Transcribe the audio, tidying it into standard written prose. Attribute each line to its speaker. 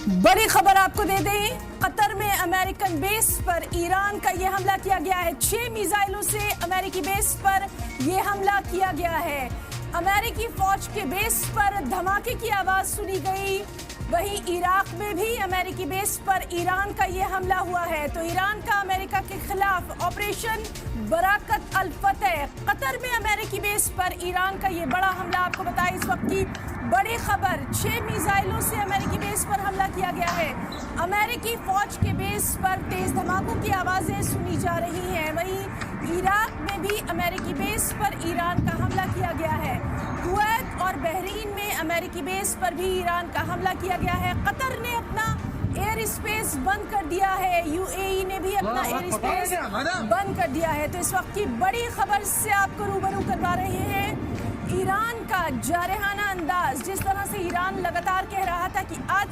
Speaker 1: बड़ी खबर आपको दे दें, कतर में अमेरिकन बेस पर ईरान का ये हमला किया गया है। 6 मिसाइलों से अमेरिकी बेस पर यह हमला किया गया है। अमेरिकी फौज के बेस पर धमाके की आवाज सुनी गई। वहीं इराक में भी अमेरिकी बेस पर ईरान का ये हमला हुआ है। तो ईरान का अमेरिका के खिलाफ ऑपरेशन बराकत अल फतेह। कतर में अमेरिकी बेस पर ईरान का ये बड़ा हमला, आपको बताया इस वक्त की बड़ी खबर। 6 मिसाइलों से अमेरिकी बेस पर हमला किया गया है। अमेरिकी फौज के बेस पर तेज धमाकों की आवाजें सुनी जा रही हैं। वहीं इराक में भी अमेरिकी बेस पर ईरान का हमला किया गया है। कुवैत और बहरीन में अमेरिकी बेस पर भी ईरान का हमला किया गया है। कतर ने अपना एयर स्पेस बंद कर दिया है। यूएई ने भी अपना एयर स्पेस बंद कर दिया है। तो इस वक्त की बड़ी खबर से आपको रूबरू करवा रहे हैं। ईरान का जारहाना अंदाज, जिस तरह से ईरान लगातार कह रहा था कि आज